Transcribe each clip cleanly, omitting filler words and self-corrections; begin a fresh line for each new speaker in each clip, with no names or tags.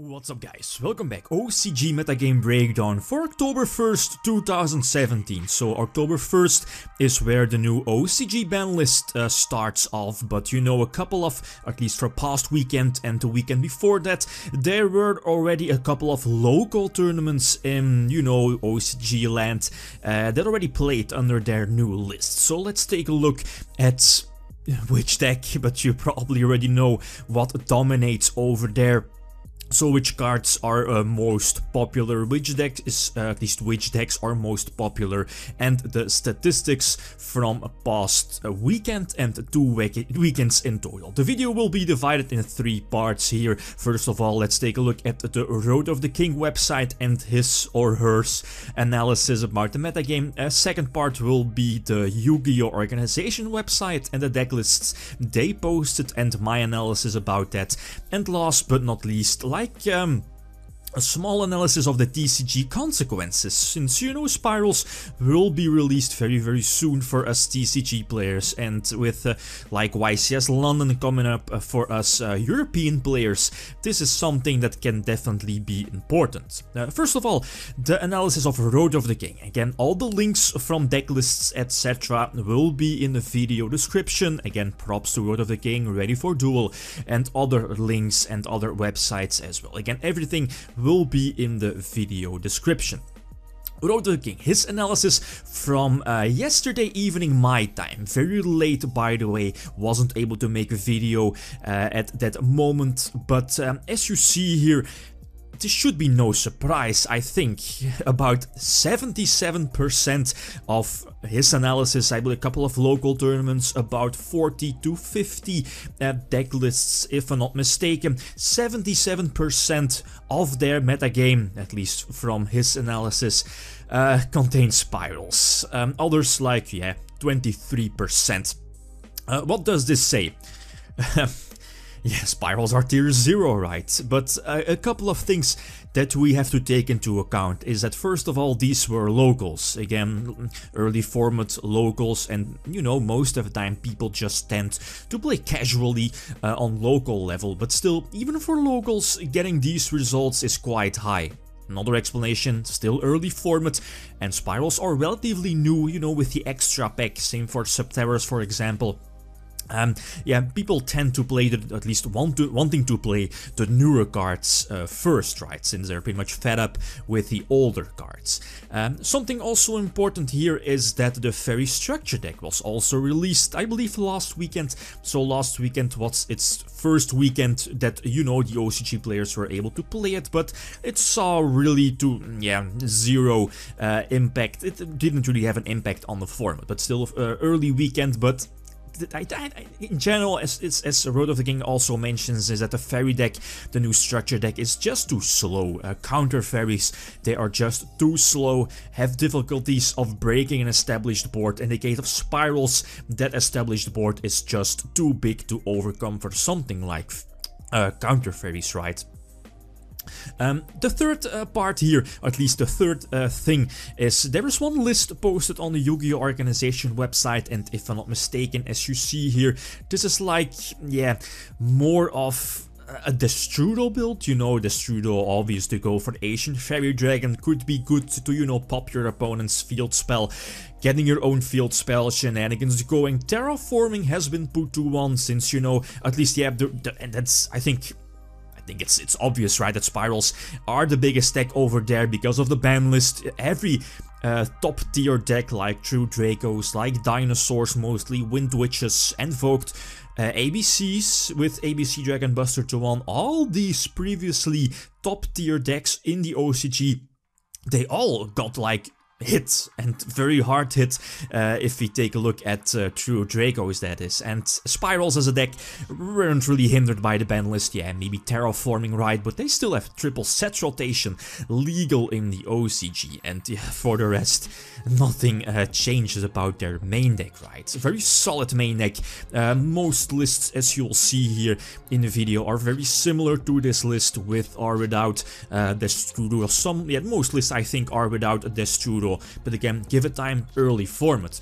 What's up guys, welcome back. OCG Metagame Breakdown for October 1st, 2017. So October 1st is where the new OCG ban list starts off, but you know, a couple of, at least for past weekend and the weekend before that, there were already a couple of local tournaments in, you know, OCG land that already played under their new list. So let's take a look at which deck, but you probably already know what dominates over there. So which cards are most popular, which deck is, at least which decks are most popular, and the statistics from a past weekend and 2 weekends in total. The video will be divided in 3 parts here. First of all, let's take a look at the Road of the King website and his or hers analysis about the metagame. Second part will be the Yu-Gi-Oh! Organization website and the deck lists they posted and my analysis about that. And last but not least, a small analysis of the TCG consequences, since you know Spyrals will be released very soon for us TCG players, and with like YCS London coming up for us European players, this is something that can definitely be important. First of all, the analysis of Road of the King. Again, all the links from deck lists etc. will be in the video description. Again, props to Road of the King, ready for duel, and other links and other websites as well. Again, everything will be in the video description. Road of the King, his analysis from yesterday evening my time, very late by the way, wasn't able to make a video at that moment, but as you see here, this should be no surprise. I think about 77% of his analysis, I believe a couple of local tournaments, about 40 to 50 deck lists if I'm not mistaken. 77% of their metagame, at least from his analysis, contains Spyrals. Others like, 23%. What does this say? Yeah, Spyrals are tier 0, right? But a couple of things that we have to take into account is that first of all, these were locals. Again, early format locals, and you know, most of the time people just tend to play casually on local level, but still, even for locals, getting these results is quite high. Another explanation, still early format, and Spyrals are relatively new, you know, with the extra pack, same for Subterrors for example. Yeah, people tend to play, at least wanting to play the newer cards first, right, since they're pretty much fed up with the older cards. Something also important here is that the Fairy Structure deck was also released, I believe, last weekend. So last weekend was its first weekend that, you know, the OCG players were able to play it, but it saw really zero impact. It didn't really have an impact on the format, but still early weekend, but in general, as Road of the King also mentions, is that the fairy deck, the new structure deck, is just too slow. Counter fairies, they are just too slow, have difficulties of breaking an established board. In the case of Spyrals, that established board is just too big to overcome for something like counter fairies, right? The third part here, at least the third thing, is there is one list posted on the Yu-Gi-Oh! Organization website, and if I'm not mistaken, as you see here, this is like, more of a Destrudo build. You know, Destrudo obviously go for the Asian Fairy Dragon, could be good to, you know, pop your opponent's field spell, getting your own field spell shenanigans going. Terraforming has been put to 1 since, you know, at least, and that's, I think it's obvious, right, that Spyrals are the biggest deck over there because of the ban list. Every top tier deck like True Dracos, like Dinosaurs mostly, Wind Witches, Invoked, ABCs with ABC Dragon Buster to 1, all these previously top tier decks in the OCG, they all got like hit, and very hard hit if we take a look at True Dracos, that is. And Spyrals as a deck weren't really hindered by the ban list. Yeah, maybe Terraforming, right, but they still have triple set rotation legal in the OCG, and for the rest, nothing changes about their main deck, right? Very solid main deck. Most lists, as you'll see here in the video, are very similar to this list, with or without Destrudo. Most lists I think are without a Destrudo, but again, give it time, early format.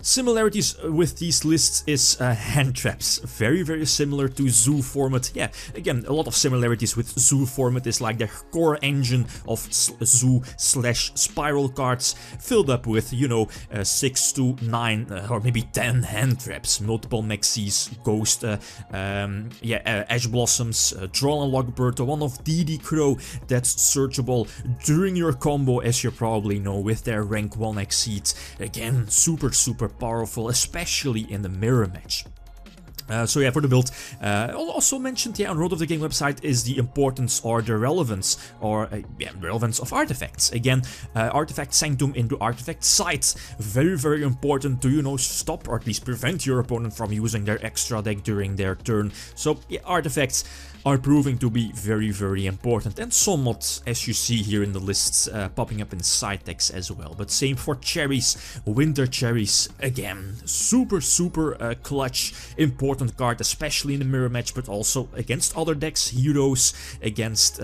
Similarities with these lists is hand traps, very similar to Zoo format. Yeah, again, a lot of similarities with Zoo format is like the core engine of Zoo / Spiral cards, filled up with, you know, 6 to 9 or maybe 10 hand traps, multiple Mexies, Ghost, Ash Blossoms, Draw and Lockbird, one of DD Crow that's searchable during your combo, as you probably know, with their rank 1 exceeds. Again, super powerful, especially in the mirror match. So yeah, for the build, also mentioned, yeah, on Road of the Game website is the importance or the relevance, or relevance of artifacts. Again, artifact sanctum into artifact sight, very important to, you know, stop or at least prevent your opponent from using their extra deck during their turn. So yeah, artifacts are proving to be very important, and somewhat, as you see here in the lists, popping up in side decks as well. But same for cherries, winter cherries, again, super clutch, important card, especially in the mirror match, but also against other decks, heroes, against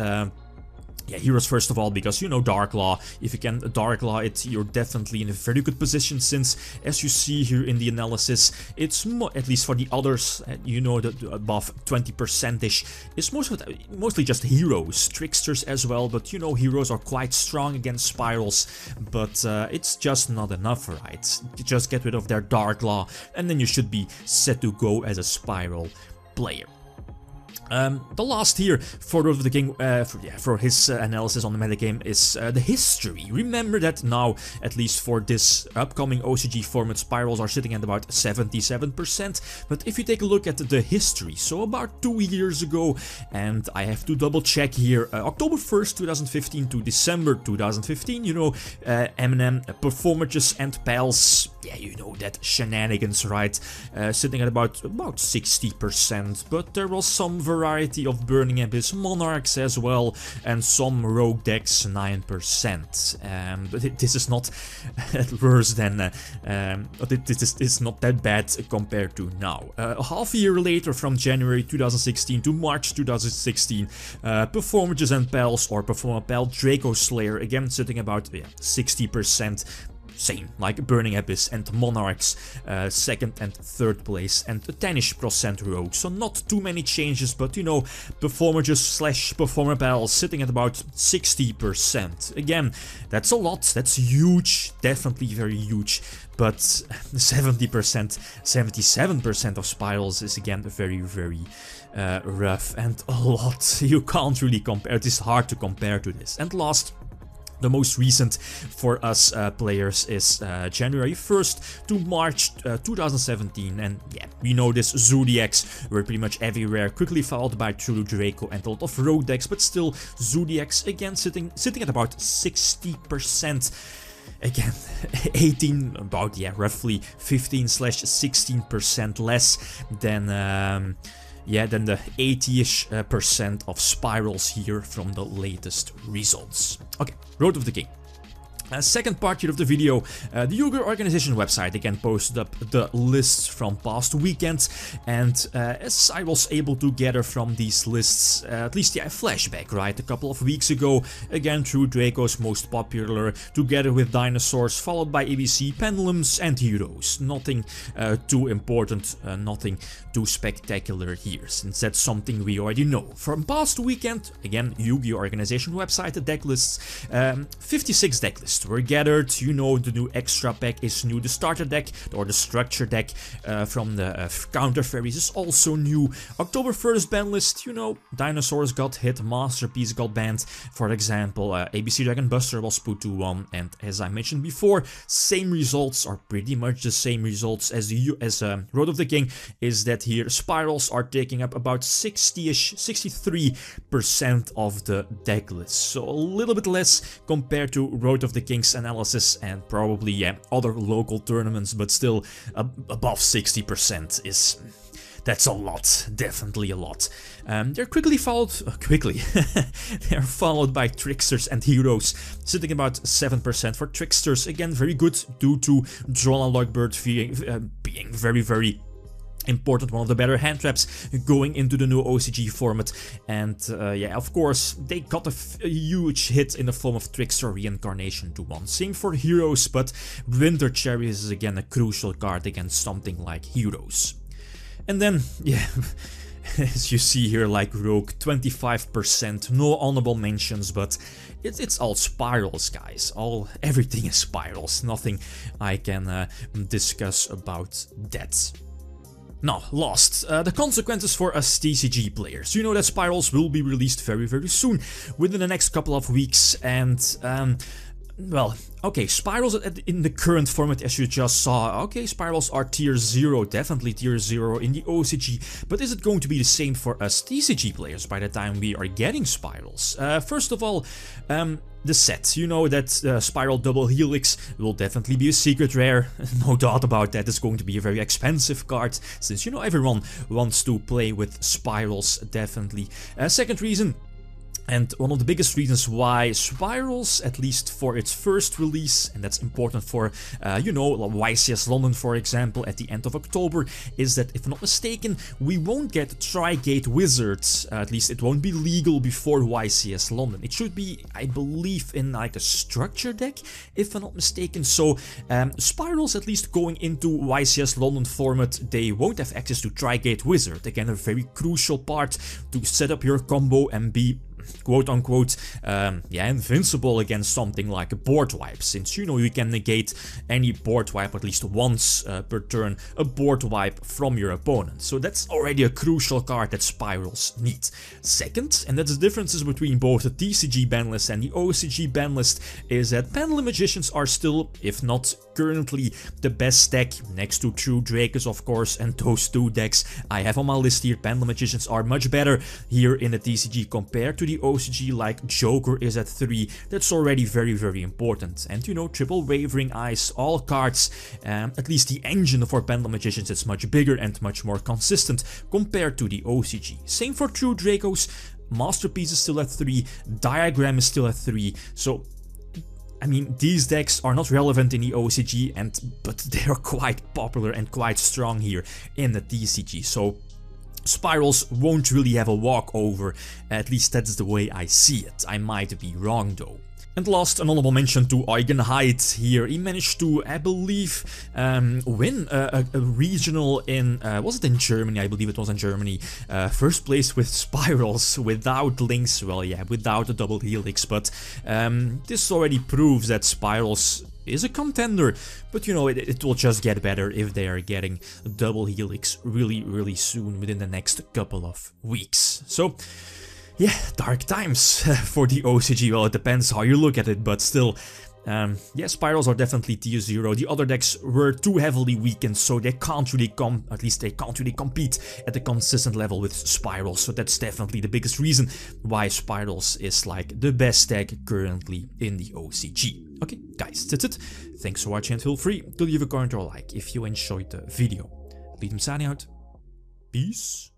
heroes first of all, because, you know, Dark Law, if you can Dark Law it, you're definitely in a very good position, since, as you see here in the analysis, it's at least for the others, you know, that above 20%ish is mostly just heroes, tricksters as well, but, you know, heroes are quite strong against Spyrals, but it's just not enough, right? You just get rid of their Dark Law, and then you should be set to go as a Spiral player. The last here for the King, for his analysis on the metagame is the history. Remember that now, at least for this upcoming OCG format, Spyrals are sitting at about 77%, but if you take a look at the history, so about 2 years ago, and I have to double check here, October 1st, 2015 to December 2015, you know, Eminem, Performages and Pals, yeah, you know that shenanigans, right, sitting at about 60%, but there was some variety of Burning Abyss Monarchs as well, and some rogue decks 9%. But this is not worse than, it's not that bad compared to now. Half a year later, from January 2016 to March 2016, Performages and Pals, or Performa Pal Draco Slayer, again sitting about 60%. Same, like Burning Abyss and Monarchs, 2nd and 3rd place, and a 10% rogue, so not too many changes, but, you know, Performages / Performer Pals sitting at about 60%. Again, that's a lot, that's huge, definitely very huge, but 70%, 77% of Spyrals is again very rough, and a lot. You can't really compare, it is hard to compare to this. And last, the most recent for us players is January 1st to March 2017, and yeah, we know this Zodiacs were pretty much everywhere, quickly followed by True Draco and a lot of rogue decks, but still Zodiacs again sitting at about 60%. Again, 18, about, yeah, roughly 15/16% less than than the 80-ish% of Spyrals here from the latest results. Okay, Road of the King. Second part here of the video, the YgoPro organization website again posted up the lists from past weekends, and as I was able to gather from these lists, at least, yeah, a flashback, right, a couple of weeks ago, again True Draco's most popular, together with Dinosaurs, followed by ABC, Pendulums and Heroes. Nothing too important, nothing too spectacular here, since that's something we already know. From past weekend, again, Yu-Gi-Oh! Organization website, the deck lists, 56 deck lists were gathered. You know, the new extra pack is new, the starter deck or the structure deck from the counter fairies is also new. October 1st ban list, you know, Dinosaurs got hit, Masterpiece got banned, for example, ABC Dragon Buster was put to 1, and as I mentioned before, same results, are pretty much the same results as Road of the King, is that here Spyrals are taking up about 60-ish, 63% of the deck list, so a little bit less compared to Road of the King's analysis and probably, yeah, other local tournaments, but still above 60% is... that's a lot, definitely a lot. They're quickly followed, they're followed by Tricksters and Heroes, sitting about 7% for Tricksters, again very good due to Draw and Lockbird being very important, one of the better hand traps going into the new OCG format. And yeah, of course, they got a huge hit in the form of Trickster Reincarnation to 1. Same for Heroes, but Winter Cherries is again a crucial card against something like Heroes. And then, yeah, as you see here, like Rogue, 25%, no honorable mentions, but it's all Spyrals, guys. Everything is Spyrals, nothing I can discuss about that. Now, last, the consequences for us TCG players. You know that Spyrals will be released very, very soon, within the next couple of weeks, and well, okay, Spyrals in the current format, as you just saw, okay, Spyrals are tier 0, definitely tier 0 in the OCG, but is it going to be the same for us TCG players by the time we are getting Spyrals? First of all, the set. You know that Spiral Double Helix will definitely be a secret rare, no doubt about that. It's going to be a very expensive card, since, you know, everyone wants to play with Spirals, definitely. Second reason, and one of the biggest reasons why Spyrals, at least for its first release, and that's important for, you know, YCS London, for example, at the end of October, is that, if I'm not mistaken, we won't get Tri-Gate Wizards, at least it won't be legal before YCS London. It should be, I believe, in like a structure deck, if I'm not mistaken. So, Spyrals, at least going into YCS London format, they won't have access to Tri-Gate Wizard. Again, a very crucial part to set up your combo and be quote-unquote, yeah, invincible against something like a board wipe, since, you know, you can negate any board wipe at least once per turn, a board wipe from your opponent. So that's already a crucial card that Spyrals need. Second, and that's the differences between both the TCG ban list and the OCG ban list, is that Pendulum Magicians are still, if not currently, the best deck, next to True Dracos, of course, and those two decks I have on my list here. Pendulum Magicians are much better here in the TCG compared to the OCG, like Joker is at 3, that's already very, very important. And, you know, Triple Wavering Eyes, all cards, at least the engine for Pendulum Magicians is much bigger and much more consistent compared to the OCG. Same for True Dracos, Masterpiece is still at 3, Diagram is still at 3, so I mean, these decks are not relevant in the OCG, but they are quite popular and quite strong here in the TCG, so Spyrals won't really have a walkover, at least that's the way I see it. I might be wrong though. And last, an honorable mention to Eugen Heid here. He managed to, I believe, win a regional in, was it in Germany? I believe it was in Germany. First place with Spyrals, without links, well yeah, without a double helix, but this already proves that Spyrals is a contender, but you know, it will just get better if they are getting double helix really, really soon, within the next couple of weeks. So, yeah, dark times for the OCG. Well, it depends how you look at it, but still, yeah, Spyrals are definitely tier 0. The other decks were too heavily weakened, so they can't really compete at a consistent level with Spyrals. So that's definitely the biggest reason why Spyrals is like the best deck currently in the OCG. Okay, guys, that's it. Thanks for watching, and feel free to leave a comment or a like if you enjoyed the video. Lithium signing out. Peace.